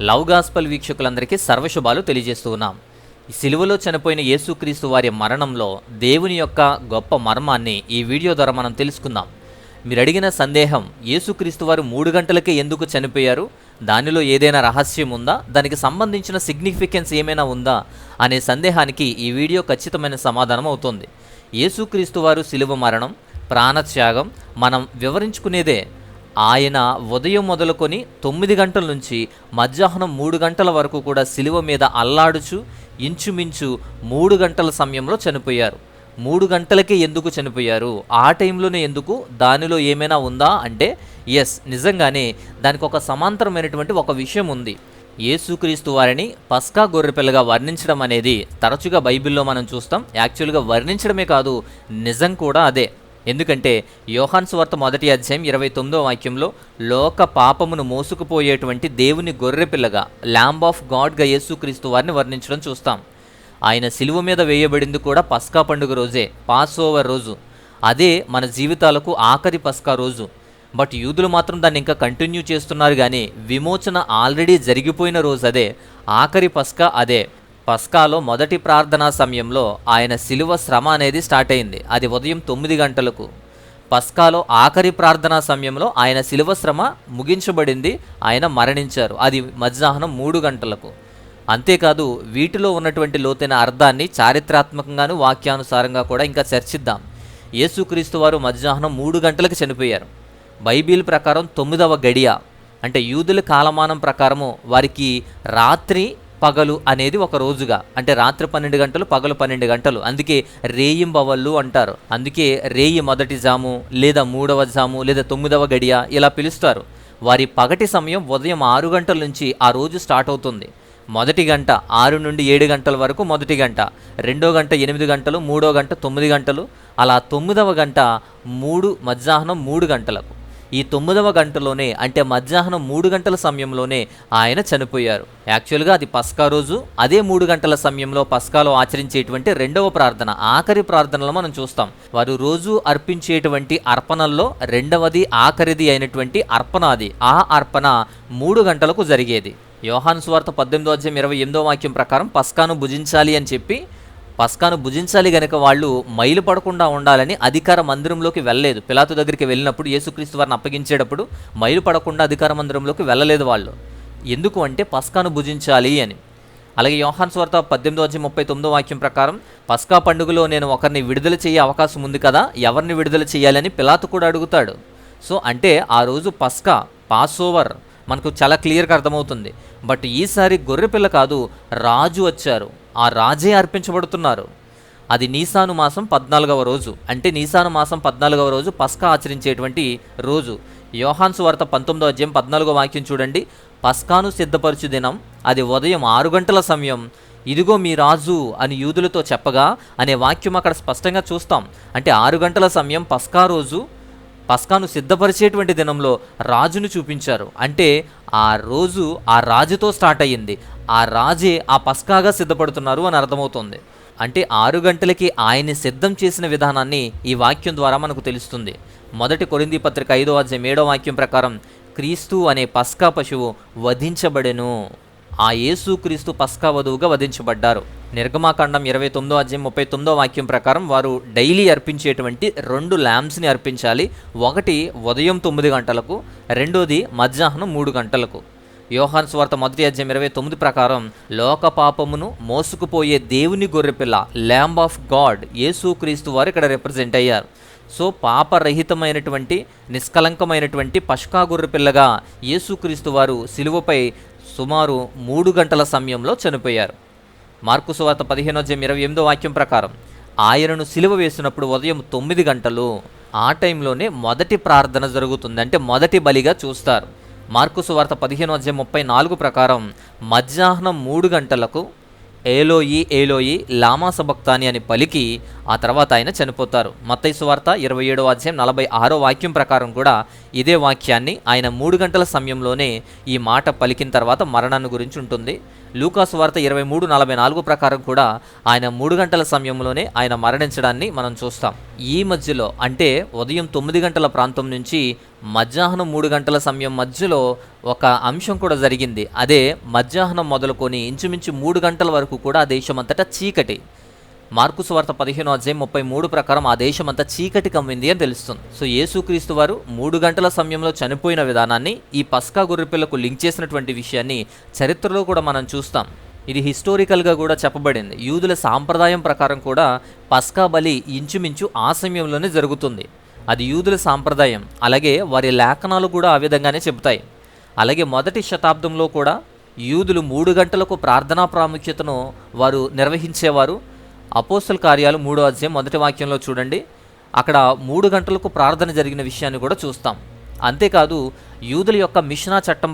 Love gospel వీక్షకులందరికీ సర్వశుభాలు తెలియజేస్తూ ఉన్నాం. ఈ సిలువలో చనిపోయిన యేసుక్రీస్తు వారి మరణంలో దేవుని యొక్క గొప్ప మర్మాన్ని ఈ వీడియో ద్వారా మనం తెలుసుకుందాం. మీరు అడిగిన సందేహం, యేసుక్రీస్తు వారు 3 గంటలకే ఎందుకు చనిపోయారు, దానిలో ఏదైనా రహస్యం ఉందా, దానికి సంబంధించిన సిగ్నిఫికెన్స్ ఏమైనా ఉందా అనే సందేహానికి ఈ వీడియో ఖచ్చితమైన సమాధానం అవుతుంది. యేసుక్రీస్తు వారు సిలువ మరణం, ప్రాణత్యాగం మనం వివరించుకునేదే. ఆయన ఉదయం మొదలుకొని 9 గంటల నుంచి మధ్యాహ్నం 3 గంటల వరకు కూడా సిలువ మీద అల్లాడుచు ఇంచుమించు 3 గంటల సమయంలో చనిపోయారు. 3 గంటలకే ఎందుకు చనిపోయారు, ఆ టైంలోనే ఎందుకు, దానిలో ఏమైనా ఉందా అంటే ఎస్, నిజంగానే దానికి ఒక సమాంతరమైనటువంటి ఒక విషయం ఉంది. యేసుక్రీస్తు వారిని పస్కా గొర్రెపిల్లగా వర్ణించడం అనేది తరచుగా బైబిల్లో మనం చూస్తాం. యాక్చువల్గా వర్ణించడమే కాదు, నిజం కూడా అదే. ఎందుకంటే యోహాను సువార్త 1వ అధ్యాయం 29వ వాక్యంలో లోక పాపమును మోసుకుపోయేటువంటి దేవుని గొర్రెపిల్లగా, ల్యాంబ్ ఆఫ్ గాడ్గా యేసుక్రీస్తు వారిని వర్ణించడం చూస్తాం. ఆయన సిలువ మీద వేయబడింది కూడా పస్కా పండుగ రోజే, పాస్ ఓవర్ రోజు. అదే మన జీవితాలకు ఆఖరి పస్కా రోజు. బట్ యూదులు మాత్రం దాన్ని ఇంకా కంటిన్యూ చేస్తున్నారు. కానీ విమోచన ఆల్రెడీ జరిగిపోయిన రోజు అదే, ఆఖరి పస్కా అదే. పస్కాలో మొదటి ప్రార్థనా సమయంలో ఆయన సిలువ శ్రమ అనేది స్టార్ట్ అయింది. అది ఉదయం 9 గంటలకు. పస్కాలో ఆఖరి ప్రార్థనా సమయంలో ఆయన సిలువ శ్రమ ముగించబడింది, ఆయన మరణించారు. అది మధ్యాహ్నం 3 గంటలకు. అంతేకాదు, వీటిలో ఉన్నటువంటి లోతైన అర్థాన్ని చారిత్రాత్మకంగాను వాక్యానుసారంగా కూడా ఇంకా చర్చిద్దాం. యేసుక్రీస్తు వారు మధ్యాహ్నం 3 గంటలకు చనిపోయారు. బైబిల్ ప్రకారం 9వ గడియ, అంటే యూదుల కాలమానం ప్రకారము వారికి రాత్రి పగలు అనేది ఒక రోజుగా, అంటే రాత్రి 12 గంటలు, పగలు 12 గంటలు. అందుకే రేయింబవళ్ళు అంటారు. అందుకే రేయి మొదటి జాము, లేదా 3వ జాము, లేదా 9వ గడియ ఇలా పిలుస్తారు. వారి పగటి సమయం ఉదయం 6 గంటల నుంచి ఆ రోజు స్టార్ట్ అవుతుంది. మొదటి గంట 6 నుండి 7 గంటల వరకు మొదటి గంట, రెండో గంట 8 గంటలు, మూడో గంట 9 గంటలు, అలా 9వ గంట మధ్యాహ్నం 3 గంటలకు. ఈ 9వ గంటలోనే, అంటే మధ్యాహ్నం 3 గంటల సమయంలోనే ఆయన చనిపోయారు. యాక్చువల్గా అది పస్కా రోజు. అదే 3 గంటల సమయంలో పస్కాలో ఆచరించేటువంటి రెండవ ప్రార్థన, ఆఖరి ప్రార్థనలో మనం చూస్తాం. వారు రోజు అర్పించేటువంటి అర్పణల్లో రెండవది ఆఖరిది అయినటువంటి అర్పణ అది. ఆ అర్పణ 3 గంటలకు జరిగేది. యోహాను సువార్త 18వ అధ్యాయం 28వ వాక్యం ప్రకారం పస్కాను భుజించాలి అని చెప్పి, పస్కాను భుజించాలి గనుక వాళ్ళు మైలు పడకుండా ఉండాలని అధికార మందిరంలోకి వెళ్ళలేదు. పిలాతు దగ్గరికి వెళ్ళినప్పుడు యేసుక్రీస్తు వారిని అప్పగించేటప్పుడు మైలు పడకుండా అధికార మందిరంలోకి వెళ్ళలేదు వాళ్ళు. ఎందుకు అంటే పస్కాను భుజించాలి అని. అలాగే యోహాను సువార్త 18వ అధ్యాయం 39వ వాక్యం ప్రకారం పస్కా పండుగలో నేను ఒకరిని విడుదల చేసే అవకాశం ఉంది కదా, ఎవరిని విడుదల చేయాలని పిలాతు కూడా అడుగుతాడు. సో అంటే ఆ రోజు పస్కా, పాస్ ఓవర్ మనకు చాలా క్లియర్గా అర్థమవుతుంది. బట్ ఈసారి గొర్రెపిల్ల కాదు, రాజు వచ్చారు. ఆ రాజే అర్పించబడుతున్నారు. అది నీసాను మాసం 14వ రోజు, అంటే నీసాను మాసం 14వ రోజు పస్కా ఆచరించేటువంటి రోజు. యోహాను సువార్త 19వ అధ్యాయం 14వ వాక్యం చూడండి. పస్కాను సిద్ధపరచు దినం, అది ఉదయం 6 గంటల సమయం. ఇదిగో మీ రాజు అని యూదులతో చెప్పగా అనే వాక్యం అక్కడ స్పష్టంగా చూస్తాం. అంటే 6 గంటల సమయం పస్కా రోజు, పస్కాను సిద్ధపరిచేటువంటి దినంలో రాజును చూపించారు. అంటే ఆ రోజు ఆ రాజుతో స్టార్ట్ అయ్యింది. ఆ రాజే ఆ పస్కాగా సిద్ధపడుతున్నారు అని అర్థమవుతుంది. అంటే 6 గంటలకి ఆయన్ని సిద్ధం చేసిన విధానాన్ని ఈ వాక్యం ద్వారా మనకు తెలుస్తుంది. మొదటి కొరింథీ పత్రిక 5వ అధ్యాయం 7వ వాక్యం ప్రకారం క్రీస్తు అనే పస్కా పశువు వధించబడెను. ఆ యేసుక్రీస్తు పస్కా వధువుగా వధించబడ్డారు. నిర్గమాకాండం 29వ అధ్యాయం 39వ వాక్యం ప్రకారం వారు డైలీ అర్పించేటువంటి 2 ల్యాంబ్స్ని అర్పించాలి. ఒకటి ఉదయం 9 గంటలకు, రెండోది మధ్యాహ్నం 3 గంటలకు. యోహాను సువార్త 1వ అధ్యాయం 29 ప్రకారం లోక పాపమును మోసుకుపోయే దేవుని గొర్రెపిల్ల, ల్యాంబ్ ఆఫ్ గాడ్ యేసుక్రీస్తు వారు ఇక్కడ రిప్రజెంట్ అయ్యారు. సో పాపరహితమైనటువంటి నిష్కలంకమైనటువంటి పస్కా గొర్రెపిల్లగా యేసుక్రీస్తు వారు సిలువపై సుమారు 3 గంటల సమయంలో చనిపోయారు. మార్కు సువార్త 15వ అధ్యాయం 28వ వాక్యం ప్రకారం ఆయనను సిలువ వేసినప్పుడు ఉదయం 9 గంటలు. ఆ టైంలోనే మొదటి ప్రార్థన జరుగుతుంది, అంటే మొదటి బలిగా చూస్తారు. మార్కు సువార్త 15వ అధ్యాయం 34 ప్రకారం మధ్యాహ్నం 3 గంటలకు ఏలోయి ఏలోయి లామా సబక్తాని అని పలికి ఆ తర్వాత ఆయన చనిపోతారు. మత్తయి సువార్త 27వ అధ్యాయం 46వ వాక్యం ప్రకారం కూడా ఇదే వాక్యాన్ని ఆయన 3 గంటల సమయంలోనే ఈ మాట పలికిన తర్వాత మరణాన్ని గురించి ఉంటుంది. లూకాసు వార్త 23:44 ప్రకారం కూడా ఆయన 3 గంటల సమయంలోనే ఆయన మరణించడాన్ని మనం చూస్తాం. ఈ మధ్యలో అంటే ఉదయం 9 గంటల ప్రాంతం నుంచి మధ్యాహ్నం 3 గంటల సమయం మధ్యలో ఒక అంశం కూడా జరిగింది. అదే మధ్యాహ్నం మొదలుకొని ఇంచుమించు 3 గంటల వరకు కూడా ఆ దేశమంతటా చీకటి. మార్కు సువార్త 15:33 ప్రకారం ఆ దేశమంతా చీకటి కమ్మింది అని తెలుస్తుంది. సో యేసుక్రీస్తు వారు 3 గంటల సమయంలో చనిపోయిన విధానాన్ని ఈ పస్కా గొర్రెపిల్లకు లింక్ చేసినటువంటి విషయాన్ని చరిత్రలో కూడా మనం చూస్తాం. ఇది హిస్టోరికల్గా కూడా చెప్పబడింది. యూదుల సాంప్రదాయం ప్రకారం కూడా పస్కా బలి ఇంచుమించు ఆ సమయంలోనే జరుగుతుంది. అది యూదుల సాంప్రదాయం. అలాగే వారి లేఖనాలు కూడా ఆ విధంగానే చెబుతాయి. అలాగే మొదటి శతాబ్దంలో కూడా యూదులు 3 గంటలకు ప్రార్థనా ప్రాముఖ్యతను వారు నిర్వహించేవారు. అపోస్తల కార్యాలు 3వ అధ్యాయం మొదటి వాక్యంలో చూడండి, అక్కడ 3 గంటలకు ప్రార్థన జరిగిన విషయాన్ని కూడా చూస్తాం. అంతేకాదు యూదుల యొక్క మిష్నా చట్టం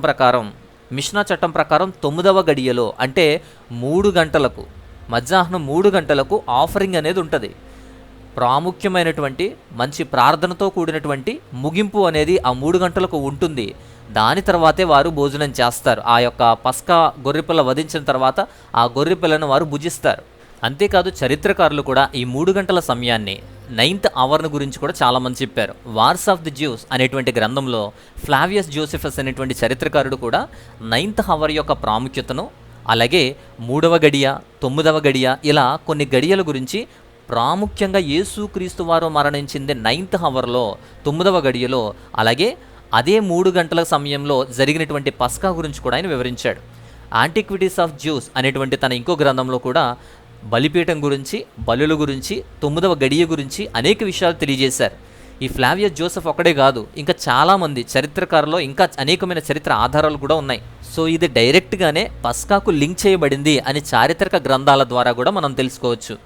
ప్రకారం 9వ గడియలో అంటే 3 గంటలకు మధ్యాహ్నం 3 గంటలకు ఆఫరింగ్ అనేది ఉంటుంది. ప్రాముఖ్యమైనటువంటి మంచి ప్రార్థనతో కూడినటువంటి ముగింపు అనేది ఆ 3 గంటలకు ఉంటుంది. దాని తర్వాతే వారు భోజనం చేస్తారు. ఆ యొక్క పస్కా గొర్రెపిల్ల వధించిన తర్వాత ఆ గొర్రెపిల్లను వారు భుజిస్తారు. అంతేకాదు చరిత్రకారులు కూడా ఈ 3 గంటల సమయాన్ని 9th అవర్ను గురించి కూడా చాలామంది చెప్పారు. వార్స్ ఆఫ్ ది జ్యూస్ అనేటువంటి గ్రంథంలో ఫ్లావియస్ జోసెఫస్ అనేటువంటి చరిత్రకారుడు కూడా 9th అవర్ యొక్క ప్రాముఖ్యతను, అలాగే 3వ గడియ, 9వ గడియ, ఇలా కొన్ని గడియల గురించి ప్రాముఖ్యంగా యేసుక్రీస్తు వారు మరణించింది 9th అవర్లో, 9వ గడియలో, అలాగే అదే 3 గంటల సమయంలో జరిగినటువంటి పస్కా గురించి కూడా ఆయన వివరించాడు. యాంటిక్విటీస్ ఆఫ్ జ్యూస్ అనేటువంటి తన ఇంకో గ్రంథంలో కూడా బలిపీఠం గురించి, బలుల గురించి, 9వ గడియ గురించి అనేక విషయాలు తెలియజేశారు. ఈ ఫ్లావియస్ జోసెఫ్ ఒక్కడే కాదు, ఇంకా చాలామంది చరిత్రకారులో ఇంకా అనేకమైన చరిత్ర ఆధారాలు కూడా ఉన్నాయి. సో ఇది డైరెక్ట్గానే పస్కాకు లింక్ చేయబడింది అని చారిత్రక గ్రంథాల ద్వారా కూడా మనం తెలుసుకోవచ్చు.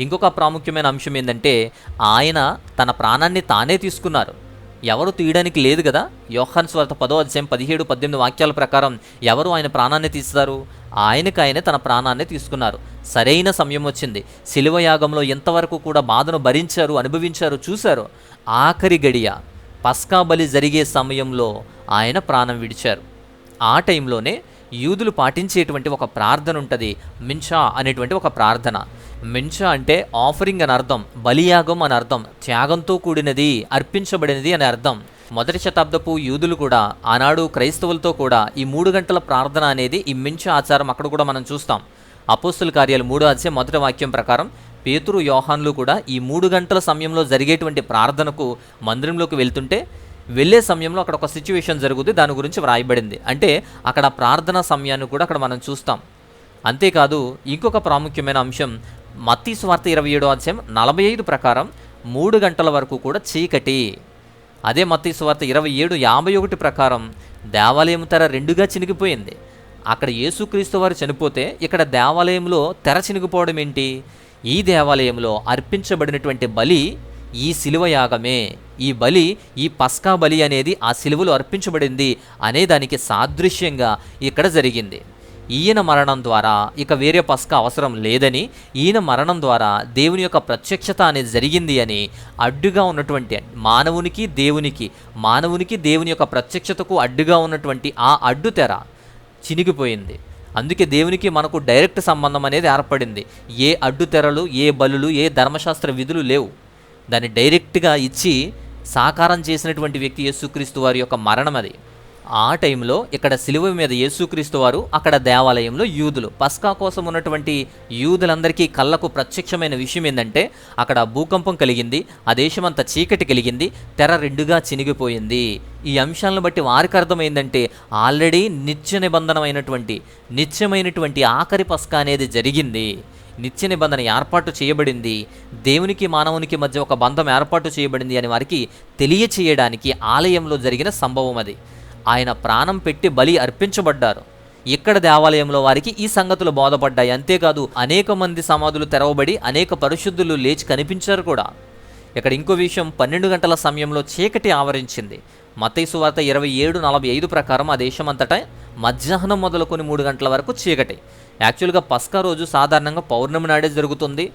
ఇంకొక ప్రాముఖ్యమైన అంశం ఏంటంటే ఆయన తన ప్రాణాన్ని తానే తీసుకున్నారు. ఎవరు తీయడానికి లేదు కదా. యోహాను సువార్త 10వ అధ్యాయం 17-18 వాక్యాల ప్రకారం ఎవరు ఆయన ప్రాణాన్ని తీస్తారు? ఆయనకు తన ప్రాణాన్ని తీసుకున్నారు. సరైన సమయం వచ్చింది. శిలువ యాగంలో ఎంతవరకు కూడా బాధను భరించారు, అనుభవించారు, చూశారు. ఆఖరి గడియ పస్కా బలి జరిగే సమయంలో ఆయన ప్రాణం విడిచారు. ఆ టైంలోనే యూదులు పాటించేటువంటి ఒక ప్రార్థన ఉంటుంది, మిన్షా అనేటువంటి ఒక ప్రార్థన. మిన్షా అంటే ఆఫరింగ్ అని అర్థం, బలియాగం అని అర్థం, త్యాగంతో కూడినది, అర్పించబడినది అని అర్థం. మొదటి శతాబ్దపు యూదులు కూడా ఆనాడు క్రైస్తవులతో కూడా ఈ 3 గంటల ప్రార్థన అనేది, ఈ మిన్షా ఆచారం అక్కడ కూడా మనం చూస్తాం. అపోస్తల కార్యాలు 3వ అధ్యాయం మొదటి వాక్యం ప్రకారం పేతురు, యోహాన్లు కూడా ఈ 3 గంటల సమయంలో జరిగేటువంటి ప్రార్థనకు మందిరంలోకి వెళ్తుంటే వెళ్ళే సమయంలో అక్కడ ఒక సిచ్యువేషన్ జరుగుతుంది, దాని గురించి వ్రాయబడింది. అంటే అక్కడ ప్రార్థనా సమయాన్ని కూడా అక్కడ మనం చూస్తాం. అంతేకాదు ఇంకొక ప్రాముఖ్యమైన అంశం మత్తయి సువార్త 27వ అధ్యాయం 45 ప్రకారం 3 గంటల వరకు కూడా చీకటి. అదే మత్తయి సువార్త 27:51 ప్రకారం దేవాలయం తెర 2గా చినిగిపోయింది. అక్కడ యేసుక్రీస్తు వారు చనిపోతే ఇక్కడ దేవాలయంలో తెర చినిగిపోవడం ఏంటి? ఈ దేవాలయంలో అర్పించబడినటువంటి బలి ఈ శిలువ యాగమే. ఈ బలి, ఈ పస్కా బలి అనేది ఆ శిలువలో అర్పించబడింది అనే దానికి సాదృశ్యంగా ఇక్కడ జరిగింది. ఈయన మరణం ద్వారా ఇక వేరే పస్కా అవసరం లేదని, ఈయన మరణం ద్వారా దేవుని యొక్క ప్రత్యక్షత అనేది జరిగింది అని అడ్డుగా ఉన్నటువంటి మానవునికి దేవుని యొక్క ప్రత్యక్షతకు అడ్డుగా ఉన్నటువంటి ఆ అడ్డు తెర చినిగిపోయింది. అందుకే దేవునికి మనకు డైరెక్ట్ సంబంధం అనేది ఏర్పడింది. ఏ అడ్డు తెరలు, ఏ బలులు, ఏ ధర్మశాస్త్ర విధులు లేవు. దాన్ని డైరెక్ట్గా ఇచ్చి సాకారం చేసినటువంటి వ్యక్తి యేసుక్రీస్తు వారి యొక్క మరణం అది. ఆ టైంలో ఇక్కడ శిలువ మీద యేసుక్రీస్తు వారు, అక్కడ దేవాలయంలో యూదులు. పస్కా కోసం ఉన్నటువంటి యూదులందరికీ కళ్ళకు ప్రత్యక్షమైన విషయం ఏంటంటే అక్కడ భూకంపం కలిగింది, ఆ దేశమంతా చీకటి కలిగింది, తెర 2గా చినిగిపోయింది. ఈ అంశాలను బట్టి వారికి అర్థమైందంటే ఆల్రెడీ నిత్యమైనటువంటి ఆఖరి పస్కా అనేది జరిగింది. నిత్య నిబంధన ఏర్పాటు చేయబడింది. దేవునికి మానవునికి మధ్య ఒక బంధం ఏర్పాటు చేయబడింది అని వారికి తెలియచేయడానికి ఆలయంలో జరిగిన సంభవం అది. ఆయన ప్రాణం పెట్టి బలి అర్పించబడ్డారు. ఇక్కడ దేవాలయంలో వారికి ఈ సంగతులు బోధపడ్డాయి. అంతేకాదు అనేక మంది సమాధులు తెరవబడి అనేక పరిశుద్ధులు లేచి కనిపించారు కూడా. ఇక్కడ ఇంకో విషయం, 12 గంటల సమయంలో చీకటి ఆవరించింది. మత్తయి సువార్త 27:45 ప్రకారం ఆ దేశమంతటా మధ్యాహ్నం మొదలుకొని 3 గంటల వరకు చీకటి. యాక్చువల్గా పస్కా రోజు సాధారణంగా పౌర్ణమి నాడే జరుగుతుంది.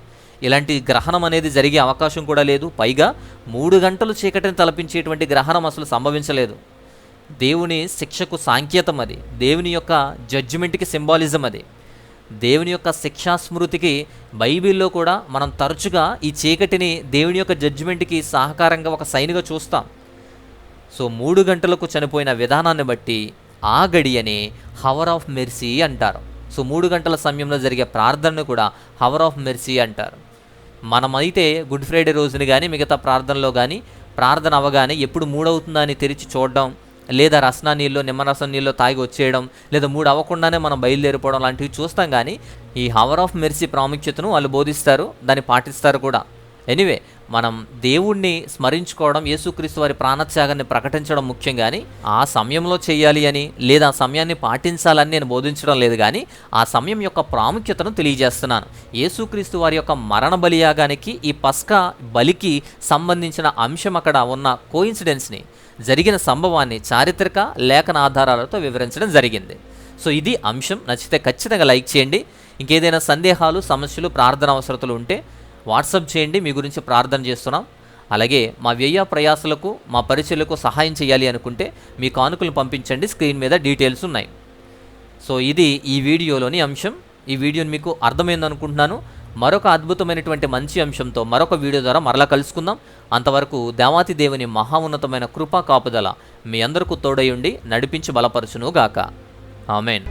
ఇలాంటి గ్రహణం అనేది జరిగే అవకాశం కూడా లేదు. పైగా 3 గంటలు చీకటిని తలపించేటువంటి గ్రహణం అసలు సంభవించలేదు. దేవుని శిక్షకు సాంకేతం అది, దేవుని యొక్క జడ్జిమెంట్కి సింబాలిజం అది. దేవుని యొక్క శిక్షాస్మృతికి బైబిల్లో కూడా మనం తరచుగా ఈ చీకటిని దేవుని యొక్క జడ్జిమెంట్కి సహకారంగా ఒక సైన్గా చూస్తాం. సో 3 గంటలకు చనిపోయిన విధానాన్ని బట్టి ఆ గడియని హవర్ ఆఫ్ మెర్సీ అంటారు. సో 3 గంటల సమయంలో జరిగే ప్రార్థనను కూడా హవర్ ఆఫ్ మెర్సీ అంటారు. మనమైతే గుడ్ ఫ్రైడే రోజుని కానీ మిగతా ప్రార్థనలో కానీ ప్రార్థన అవ్వగానే ఎప్పుడు 3 అవుతుందా అని తెరిచి చూడడం, లేదా రసన నీళ్ళు నిమ్మరసం నీళ్ళు తాగి వచ్చేయడం, లేదా 3 అవ్వకుండానే మనం బయలుదేరిపోవడం లాంటివి చూస్తాం. కానీ ఈ హవర్ ఆఫ్ మెర్సీ ప్రాముఖ్యతను వాళ్ళు బోధిస్తారు, దాన్ని పాటిస్తారు కూడా. ఎనీవే, మనం దేవుణ్ణి స్మరించుకోవడం, యేసుక్రీస్తు వారి ప్రాణత్యాగాన్ని ప్రకటించడం ముఖ్యం. కానీ ఆ సమయంలో చేయాలి అని లేదా ఆ సమయాన్ని పాటించాలని నేను బోధించడం లేదు. కానీ ఆ సమయం యొక్క ప్రాముఖ్యతను తెలియజేస్తున్నాను. యేసుక్రీస్తు వారి యొక్క మరణ బలియాగానికి ఈ పస్కా బలికి సంబంధించిన అంశం అక్కడ ఉన్న కోయిన్సిడెన్స్ని, జరిగిన సంభవాన్ని చారిత్రక లేఖన ఆధారాలతో వివరించడం జరిగింది. సో ఇది అంశం. నచ్చితే ఖచ్చితంగా లైక్ చేయండి. ఇంకేదైనా సందేహాలు, సమస్యలు, ప్రార్థన అవసరతలు ఉంటే వాట్సాప్ చేయండి, మీ గురించి ప్రార్థన చేస్తున్నాం. అలాగే మా వ్యయ ప్రయాసలకు, మా పరిచయలకు సహాయం చేయాలి అనుకుంటే మీ కానుకలు పంపించండి, స్క్రీన్ మీద డీటెయిల్స్ ఉన్నాయి. సో ఇది ఈ వీడియోలోని అంశం. ఈ వీడియోని మీకు అర్థమైందనుకుంటున్నాను. మరొక అద్భుతమైనటువంటి మంచి అంశంతో మరొక వీడియో ద్వారా మరలా కలుసుకుందాం. అంతవరకు దేవాతి దేవుని మహా ఉన్నతమైన కృపా కాపుదల మీ అందరికీ తోడై ఉండి నడిపించి బలపరచును గాక. ఆమేన్.